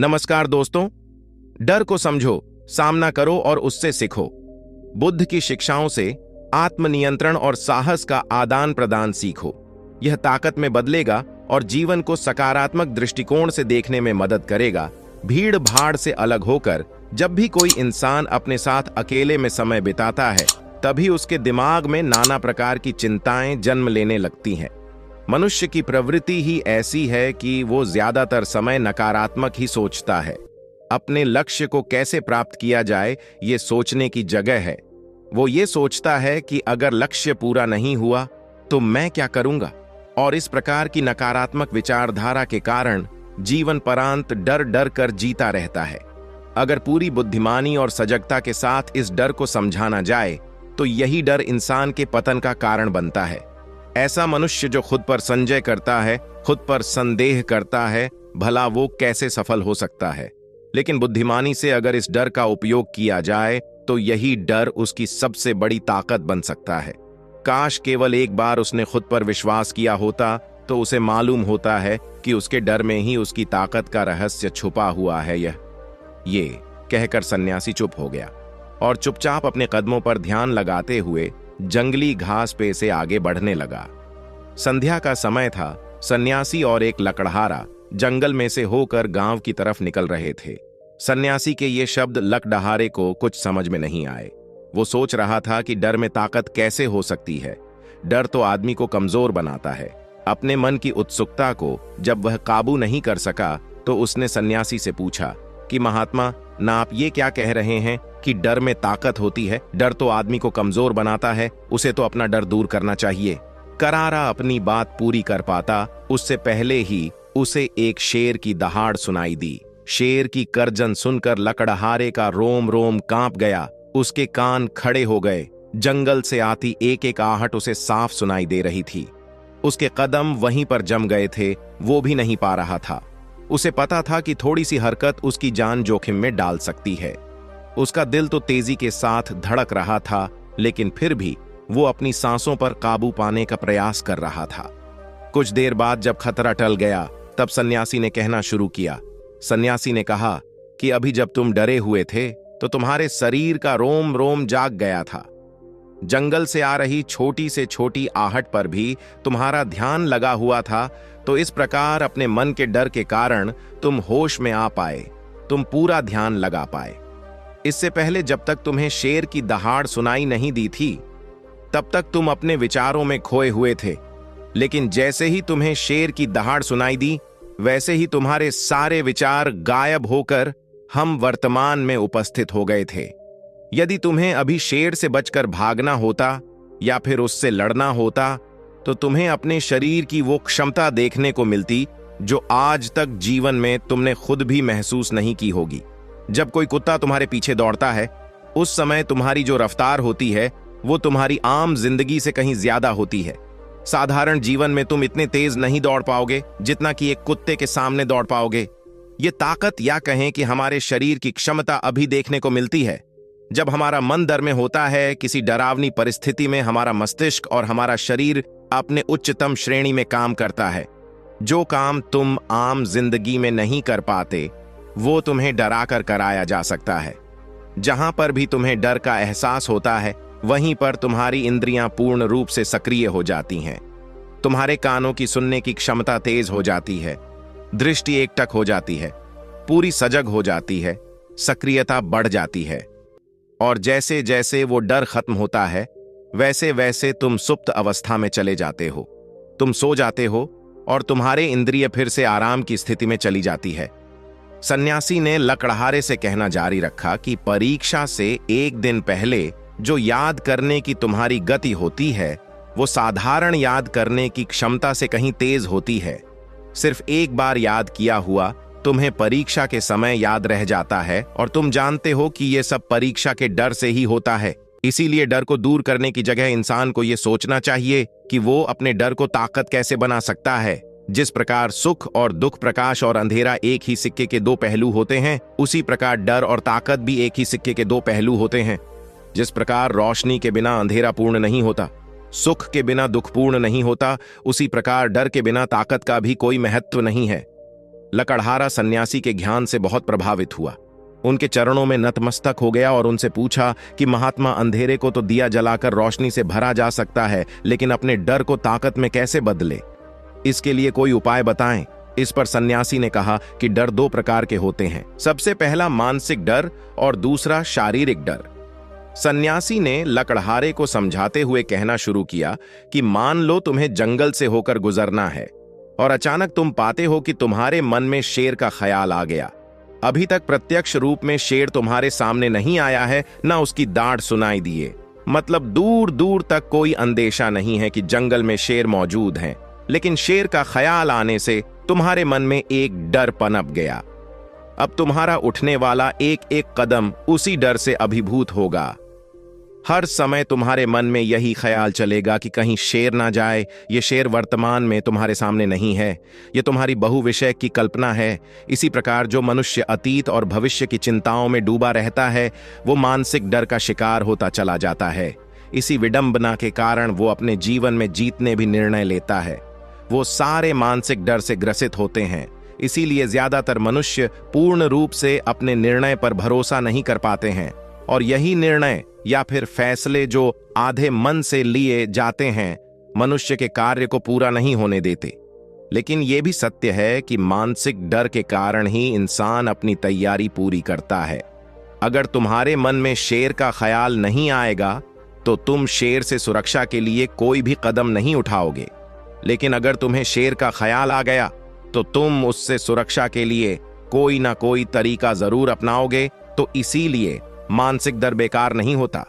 नमस्कार दोस्तों। डर को समझो, सामना करो और उससे सीखो। बुद्ध की शिक्षाओं से आत्मनियंत्रण और साहस का आदान प्रदान सीखो। यह ताकत में बदलेगा और जीवन को सकारात्मक दृष्टिकोण से देखने में मदद करेगा। भीड़ भाड़ से अलग होकर जब भी कोई इंसान अपने साथ अकेले में समय बिताता है, तभी उसके दिमाग में नाना प्रकार की चिंताएं जन्म लेने लगती हैं। मनुष्य की प्रवृत्ति ही ऐसी है कि वो ज्यादातर समय नकारात्मक ही सोचता है। अपने लक्ष्य को कैसे प्राप्त किया जाए, ये सोचने की जगह है। वो ये सोचता है कि अगर लक्ष्य पूरा नहीं हुआ तो मैं क्या करूंगा, और इस प्रकार की नकारात्मक विचारधारा के कारण जीवन परांत डर डर कर जीता रहता है। अगर पूरी बुद्धिमानी और सजगता के साथ इस डर को समझाना जाए तो यही डर इंसान के पतन का कारण बनता है। ऐसा मनुष्य जो खुद पर संजय करता है, खुद पर संदेह करता है, भला वो कैसे सफल हो सकता है। लेकिन बुद्धिमानी से अगर इस डर का उपयोग किया जाए तो यही डर उसकी सबसे बड़ी ताकत बन सकता है। काश केवल एक बार उसने खुद पर विश्वास किया होता तो उसे मालूम होता है कि उसके डर में ही उसकी ताकत का रहस्य छुपा हुआ है। ये कहकर सन्यासी चुप हो गया और चुपचाप अपने कदमों पर ध्यान लगाते हुए जंगली घास पे से आगे बढ़ने लगा। संध्या का समय था। सन्यासी और एक लकड़हारा जंगल में से होकर गांव की तरफ निकल रहे थे। सन्यासी के ये शब्द लकड़हारे को कुछ समझ में नहीं आए। वो सोच रहा था कि डर में ताकत कैसे हो सकती है। डर तो आदमी को कमजोर बनाता है। अपने मन की उत्सुकता को जब वह काबू नहीं कर सका तो उसने सन्यासी से पूछा कि महात्मा, ना आप ये क्या कह रहे हैं कि डर में ताकत होती है? डर तो आदमी को कमजोर बनाता है, उसे तो अपना डर दूर करना चाहिए। करारा अपनी बात पूरी कर पाता उससे पहले ही उसे एक शेर की दहाड़ सुनाई दी। शेर की गर्जन सुनकर लकड़हारे का रोम रोम कांप गया। उसके कान खड़े हो गए। जंगल से आती एक एक आहट उसे साफ सुनाई दे रही थी। उसके कदम वहीं पर जम गए थे, वो भी नहीं पा रहा था। उसे पता था कि थोड़ी सी हरकत उसकी जान जोखिम में डाल सकती है। उसका दिल तो तेजी के साथ धड़क रहा था, लेकिन फिर भी वो अपनी सांसों पर काबू पाने का प्रयास कर रहा था। कुछ देर बाद जब खतरा टल गया तब सन्यासी ने कहना शुरू किया। सन्यासी ने कहा कि अभी जब तुम डरे हुए थे तो तुम्हारे शरीर का रोम रोम जाग गया था। जंगल से आ रही छोटी से छोटी आहट पर भी तुम्हारा ध्यान लगा हुआ था। तो इस प्रकार अपने मन के डर के कारण तुम होश में आ पाए, तुम पूरा ध्यान लगा पाए। इससे पहले जब तक तुम्हें शेर की दहाड़ सुनाई नहीं दी थी तब तक तुम अपने विचारों में खोए हुए थे। लेकिन जैसे ही तुम्हें शेर की दहाड़ सुनाई दी, वैसे ही तुम्हारे सारे विचार गायब होकर हम वर्तमान में उपस्थित हो गए थे। यदि तुम्हें अभी शेर से बचकर भागना होता या फिर उससे लड़ना होता तो तुम्हें अपने शरीर की वो क्षमता देखने को मिलती जो आज तक जीवन में तुमने खुद भी महसूस नहीं की होगी। जब कोई कुत्ता तुम्हारे पीछे दौड़ता है, उस समय तुम्हारी जो रफ्तार होती है वो तुम्हारी आम जिंदगी से कहीं ज्यादा होती है। साधारण जीवन में तुम इतने तेज नहीं दौड़ पाओगे जितना कि एक कुत्ते के सामने दौड़ पाओगे। ये ताकत या कहें कि हमारे शरीर की क्षमता अभी देखने को मिलती है जब हमारा मन डर में होता है। किसी डरावनी परिस्थिति में हमारा मस्तिष्क और हमारा शरीर अपने उच्चतम श्रेणी में काम करता है। जो काम तुम आम जिंदगी में नहीं कर पाते वो तुम्हें डरा कर कराया जा सकता है। जहां पर भी तुम्हें डर का एहसास होता है वहीं पर तुम्हारी इंद्रियां पूर्ण रूप से सक्रिय हो जाती हैं। तुम्हारे कानों की सुनने की क्षमता तेज हो जाती है, दृष्टि एकटक हो जाती है, पूरी सजग हो जाती है, सक्रियता बढ़ जाती है। और जैसे जैसे वो डर खत्म होता है वैसे वैसे तुम सुप्त अवस्था में चले जाते हो। तुम सो जाते हो और तुम्हारे इंद्रिय फिर से आराम की स्थिति में चली जाती है। सन्यासी ने लकड़हारे से कहना जारी रखा कि परीक्षा से एक दिन पहले जो याद करने की तुम्हारी गति होती है वो साधारण याद करने की क्षमता से कहीं तेज होती है। सिर्फ एक बार याद किया हुआ तुम्हें परीक्षा के समय याद रह जाता है और तुम जानते हो कि ये सब परीक्षा के डर से ही होता है। इसीलिए डर को दूर करने की जगह इंसान को ये सोचना चाहिए कि वो अपने डर को ताकत कैसे बना सकता है। जिस प्रकार सुख और दुख, प्रकाश और अंधेरा एक ही सिक्के के दो पहलू होते हैं, उसी प्रकार डर और ताकत भी एक ही सिक्के के दो पहलू होते हैं। जिस प्रकार रोशनी के बिना अंधेरा पूर्ण नहीं होता, सुख के बिना दुख पूर्ण नहीं होता, उसी प्रकार डर के बिना ताकत का भी कोई महत्व नहीं है। लकड़हारा सन्यासी के ज्ञान से बहुत प्रभावित हुआ। उनके चरणों में नतमस्तक हो गया और उनसे पूछा कि महात्मा, अंधेरे को तो दिया जलाकर रोशनी से भरा जा सकता है, लेकिन अपने डर को ताकत में कैसे बदले? इसके लिए कोई उपाय बताएं। इस पर सन्यासी ने कहा कि डर दो प्रकार के होते हैं। सबसे पहला मानसिक डर और दूसरा शारीरिक डर। सन्यासी ने लकड़हारे को समझाते हुए कहना शुरू किया कि मान लो तुम्हें जंगल से होकर गुजरना है और अचानक तुम पाते हो कि तुम्हारे मन में शेर का ख्याल आ गया। अभी तक प्रत्यक्ष रूप में शेर तुम्हारे सामने नहीं आया है, न उसकी दाढ़ सुनाई दिए, मतलब दूर दूर तक कोई अंदेशा नहीं है कि जंगल में शेर मौजूद हैं, लेकिन शेर का ख्याल आने से तुम्हारे मन में एक डर पनप गया। अब तुम्हारा उठने वाला एक एक कदम उसी डर से अभिभूत होगा। हर समय तुम्हारे मन में यही ख्याल चलेगा कि कहीं शेर ना जाए। ये शेर वर्तमान में तुम्हारे सामने नहीं है, ये तुम्हारी बहुविषय की कल्पना है। इसी प्रकार जो मनुष्य अतीत और भविष्य की चिंताओं में डूबा रहता है, वो मानसिक डर का शिकार होता चला जाता है। इसी विडंबना के कारण वो अपने जीवन में जीतने भी निर्णय लेता है। वो सारे मानसिक डर से ग्रसित होते हैं। इसीलिए ज्यादातर मनुष्य पूर्ण रूप से अपने निर्णय पर भरोसा नहीं कर पाते हैं, और यही निर्णय या फिर फैसले जो आधे मन से लिए जाते हैं, मनुष्य के कार्य को पूरा नहीं होने देते। लेकिन यह भी सत्य है कि मानसिक डर के कारण ही इंसान अपनी तैयारी पूरी करता है। अगर तुम्हारे मन में शेर का ख्याल नहीं आएगा तो तुम शेर से सुरक्षा के लिए कोई भी कदम नहीं उठाओगे, लेकिन अगर तुम्हें शेर का ख्याल आ गया तो तुम उससे सुरक्षा के लिए कोई ना कोई तरीका जरूर अपनाओगे। तो इसीलिए मानसिक डर बेकार नहीं होता,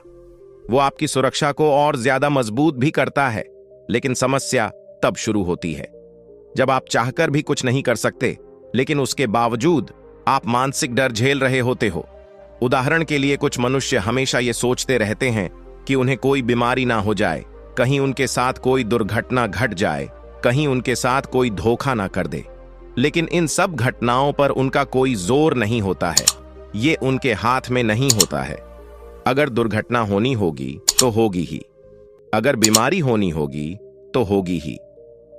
वो आपकी सुरक्षा को और ज्यादा मजबूत भी करता है। लेकिन समस्या तब शुरू होती है जब आप चाहकर भी कुछ नहीं कर सकते, लेकिन उसके बावजूद आप मानसिक डर झेल रहे होते हो। उदाहरण के लिए, कुछ मनुष्य हमेशा ये सोचते रहते हैं कि उन्हें कोई बीमारी ना हो जाए, कहीं उनके साथ कोई दुर्घटना घट जाए, कहीं उनके साथ कोई धोखा ना कर दे। लेकिन इन सब घटनाओं पर उनका कोई जोर नहीं होता है, ये उनके हाथ में नहीं होता है। अगर दुर्घटना होनी होगी तो होगी ही, अगर बीमारी होनी होगी तो होगी ही।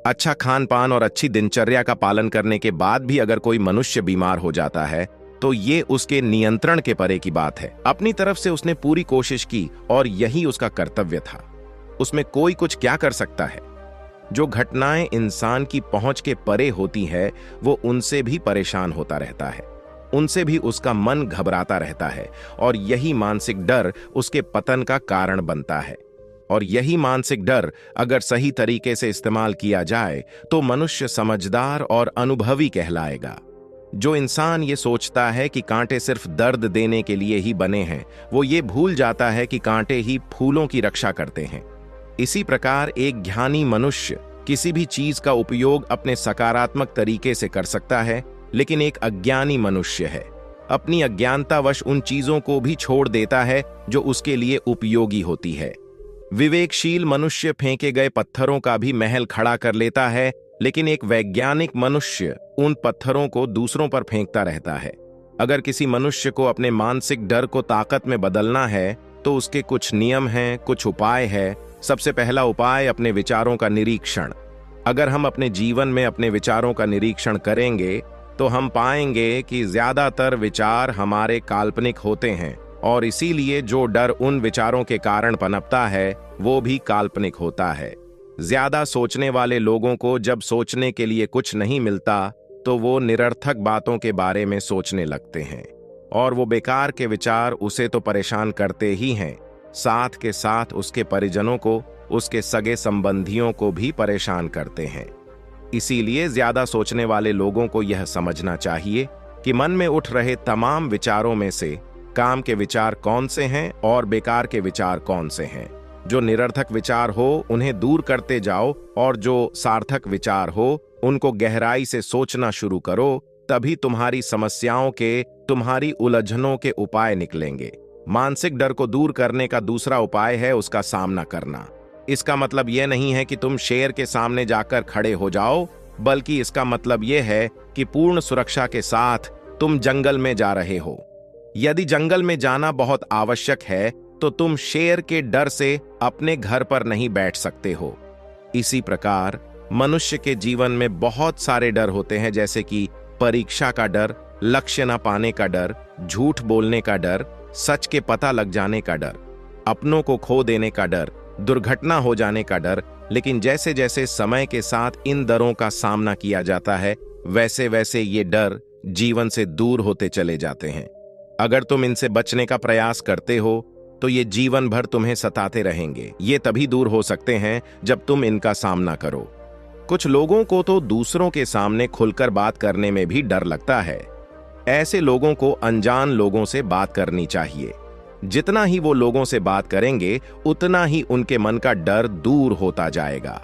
अच्छा खान पान और अच्छी दिनचर्या का पालन करने के बाद भी अगर कोई मनुष्य बीमार हो जाता है तो ये उसके नियंत्रण के परे की बात है। अपनी तरफ से उसने पूरी कोशिश की और यही उसका कर्तव्य था। उसमें कोई कुछ क्या कर सकता है? जो घटनाएं इंसान की पहुंच के परे होती है, वो उनसे भी परेशान होता रहता है, उनसे भी उसका मन घबराता रहता है, और यही मानसिक डर उसके पतन का कारण बनता है। और यही मानसिक डर अगर सही तरीके से इस्तेमाल किया जाए तो मनुष्य समझदार और अनुभवी कहलाएगा। जो इंसान ये सोचता है कि कांटे सिर्फ दर्द देने के लिए ही बने हैं, वो ये भूल जाता है कि कांटे ही फूलों की रक्षा करते हैं। इसी प्रकार एक ज्ञानी मनुष्य किसी भी चीज का उपयोग अपने सकारात्मक तरीके से कर सकता है, लेकिन एक अज्ञानी मनुष्य है अपनी अज्ञानतावश उन चीजों को भी छोड़ देता है जो उसके लिए उपयोगी होती है। विवेकशील मनुष्य फेंके गए पत्थरों का भी महल खड़ा कर लेता है, लेकिन एक वैज्ञानिक मनुष्य उन पत्थरों को दूसरों पर फेंकता रहता है। अगर किसी मनुष्य को अपने मानसिक डर को ताकत में बदलना है तो उसके कुछ नियम हैं, कुछ उपाय है। सबसे पहला उपाय अपने विचारों का निरीक्षण। अगर हम अपने जीवन में अपने विचारों का निरीक्षण करेंगे तो हम पाएंगे कि ज्यादातर विचार हमारे काल्पनिक होते हैं, और इसीलिए जो डर उन विचारों के कारण पनपता है वो भी काल्पनिक होता है। ज्यादा सोचने वाले लोगों को जब सोचने के लिए कुछ नहीं मिलता तो वो निरर्थक बातों के बारे में सोचने लगते हैं, और वो बेकार के विचार उसे तो परेशान करते ही हैं, साथ के साथ उसके परिजनों को, उसके सगे संबंधियों को भी परेशान करते हैं। इसीलिए ज्यादा सोचने वाले लोगों को यह समझना चाहिए कि मन में उठ रहे तमाम विचारों में से काम के विचार कौन से हैं और बेकार के विचार कौन से हैं। जो निरर्थक विचार हो उन्हें दूर करते जाओ, और जो सार्थक विचार हो उनको गहराई से सोचना शुरू करो। तभी तुम्हारी समस्याओं के, तुम्हारी उलझनों के उपाय निकलेंगे। मानसिक डर को दूर करने का दूसरा उपाय है उसका सामना करना। इसका मतलब यह नहीं है कि तुम शेर के सामने जाकर खड़े हो जाओ, बल्कि इसका मतलब यह है कि पूर्ण सुरक्षा के साथ तुम जंगल में जा रहे हो। यदि जंगल में जाना बहुत आवश्यक है तो तुम शेर के डर से अपने घर पर नहीं बैठ सकते हो। इसी प्रकार मनुष्य के जीवन में बहुत सारे डर होते हैं, जैसे कि परीक्षा का डर, लक्ष्य न पाने का डर, झूठ बोलने का डर, सच के पता लग जाने का डर, अपनों को खो देने का डर, दुर्घटना हो जाने का डर। लेकिन जैसे जैसे समय के साथ इन डरों का सामना किया जाता है, वैसे वैसे ये डर जीवन से दूर होते चले जाते हैं। अगर तुम इनसे बचने का प्रयास करते हो तो ये जीवन भर तुम्हें सताते रहेंगे। ये तभी दूर हो सकते हैं जब तुम इनका सामना करो। कुछ लोगों को तो दूसरों के सामने खुलकर बात करने में भी डर लगता है। ऐसे लोगों को अनजान लोगों से बात करनी चाहिए। जितना ही वो लोगों से बात करेंगे, उतना ही उनके मन का डर दूर होता जाएगा।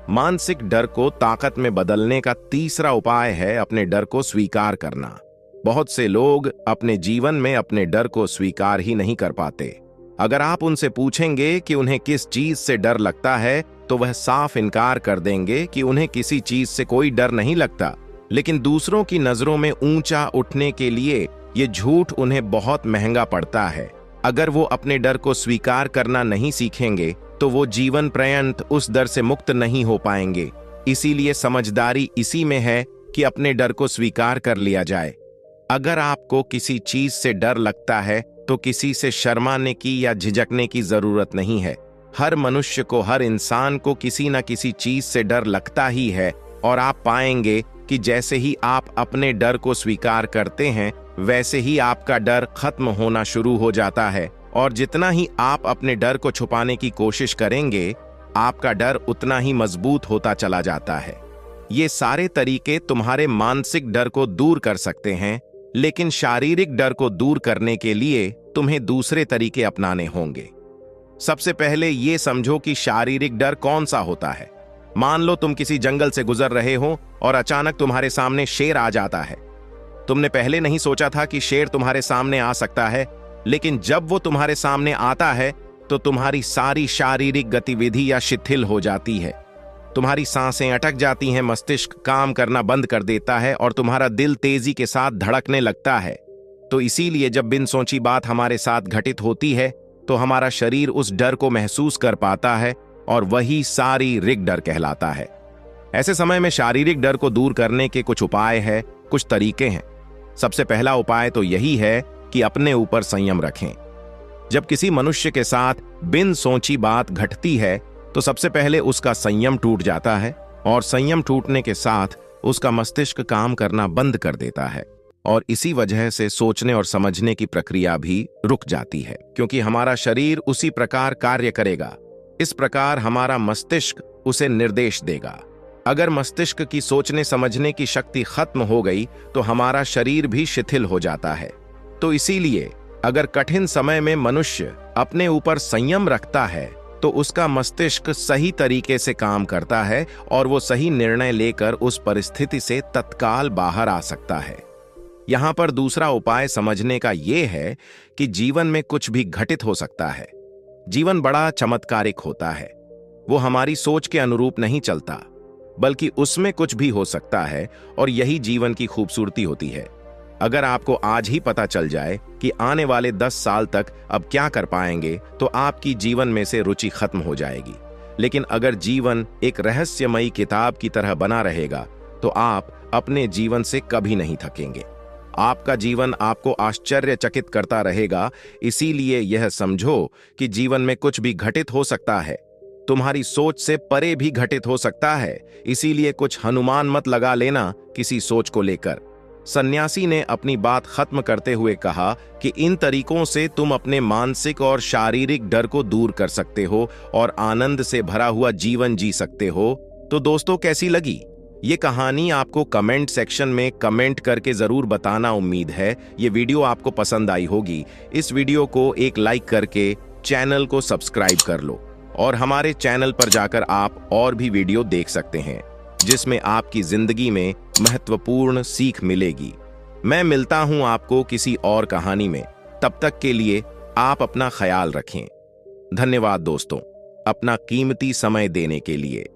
मानसिक डर को ताकत में बदलने का तीसरा उपाय है अपने डर को स्वीकार करना। बहुत से लोग अपने जीवन में अपने डर को स्वीकार ही नहीं कर पाते। अगर आप उनसे पूछेंगे कि उन्हें किस चीज से डर लगता है, तो वह साफ इनकार कर देंगे कि उन्हें किसी चीज से कोई डर नहीं लगता। लेकिन दूसरों की नजरों में ऊंचा उठने के लिए ये झूठ उन्हें बहुत महंगा पड़ता है। अगर वो अपने डर को स्वीकार करना नहीं सीखेंगे तो वो जीवन पर्यंत उस डर से मुक्त नहीं हो पाएंगे। इसीलिए समझदारी इसी में है कि अपने डर को स्वीकार कर लिया जाए। अगर आपको किसी चीज से डर लगता है तो किसी से शर्माने की या झिझकने की जरूरत नहीं है। हर मनुष्य को, हर इंसान को किसी न किसी चीज से डर लगता ही है। और आप पाएंगे कि जैसे ही आप अपने डर को स्वीकार करते हैं, वैसे ही आपका डर खत्म होना शुरू हो जाता है। और जितना ही आप अपने डर को छुपाने की कोशिश करेंगे, आपका डर उतना ही मजबूत होता चला जाता है। ये सारे तरीके तुम्हारे मानसिक डर को दूर कर सकते हैं, लेकिन शारीरिक डर को दूर करने के लिए तुम्हें दूसरे तरीके अपनाने होंगे। सबसे पहले ये समझो कि शारीरिक डर कौन सा होता है। मान लो तुम किसी जंगल से गुजर रहे हो और अचानक तुम्हारे सामने शेर आ जाता है। तुमने पहले नहीं सोचा था कि शेर तुम्हारे सामने आ सकता है, लेकिन जब वो तुम्हारे सामने आता है तो तुम्हारी सारी शारीरिक गतिविधि या शिथिल हो जाती है। तुम्हारी सांसें अटक जाती हैं, मस्तिष्क काम करना बंद कर देता है और तुम्हारा दिल तेजी के साथ धड़कने लगता है। तो इसीलिए जब बिन सोची बात हमारे साथ घटित होती है तो हमारा शरीर उस डर को महसूस कर पाता है और वही शारीरिक डर कहलाता है। ऐसे समय में शारीरिक डर को दूर करने के कुछ उपाय हैं, कुछ तरीके हैं। सबसे पहला उपाय तो यही है कि अपने ऊपर संयम रखें। जब किसी मनुष्य के साथ बिन सोची बात घटती है तो सबसे पहले उसका संयम टूट जाता है और संयम टूटने के साथ उसका मस्तिष्क काम करना बंद कर देता है और इसी वजह से सोचने और समझने की प्रक्रिया भी रुक जाती है, क्योंकि हमारा शरीर उसी प्रकार कार्य करेगा। इस प्रकार हमारा मस्तिष्क उसे निर्देश देगा। अगर मस्तिष्क की सोचने समझने की शक्ति खत्म हो गई तो हमारा शरीर भी शिथिल हो जाता है। तो इसीलिए अगर कठिन समय में मनुष्य अपने ऊपर संयम रखता है तो उसका मस्तिष्क सही तरीके से काम करता है और वो सही निर्णय लेकर उस परिस्थिति से तत्काल बाहर आ सकता है। यहां पर दूसरा उपाय समझने का ये है कि जीवन में कुछ भी घटित हो सकता है। जीवन बड़ा चमत्कारिक होता है। वो हमारी सोच के अनुरूप नहीं चलता, बल्कि उसमें कुछ भी हो सकता है और यही जीवन की खूबसूरती होती है। अगर आपको आज ही पता चल जाए कि आने वाले 10 साल तक अब क्या कर पाएंगे, तो आपकी जीवन में से रुचि खत्म हो जाएगी। लेकिन अगर जीवन एक रहस्यमयी किताब की तरह बना रहेगा तो आप अपने जीवन से कभी नहीं थकेंगे। आपका जीवन आपको आश्चर्यचकित करता रहेगा। इसीलिए यह समझो कि जीवन में कुछ भी घटित हो सकता है, तुम्हारी सोच से परे भी घटित हो सकता है। इसीलिए कुछ अनुमान मत लगा लेना किसी सोच को लेकर। सन्यासी ने अपनी बात खत्म करते हुए कहा कि इन तरीकों से तुम अपने मानसिक और शारीरिक डर को दूर कर सकते हो और आनंद से भरा हुआ जीवन जी सकते हो। तो दोस्तों, कैसी लगी ये कहानी? आपको कमेंट सेक्शन में कमेंट करके जरूर बताना। उम्मीद है ये वीडियो आपको पसंद आई होगी। इस वीडियो को एक लाइक करके चैनल को सब्सक्राइब कर लो और हमारे चैनल पर जाकर आप और भी वीडियो देख सकते हैं जिसमें आपकी जिंदगी में महत्वपूर्ण सीख मिलेगी। मैं मिलता हूं आपको किसी और कहानी में। तब तक के लिए आप अपना ख्याल रखें। धन्यवाद दोस्तों, अपना कीमती समय देने के लिए।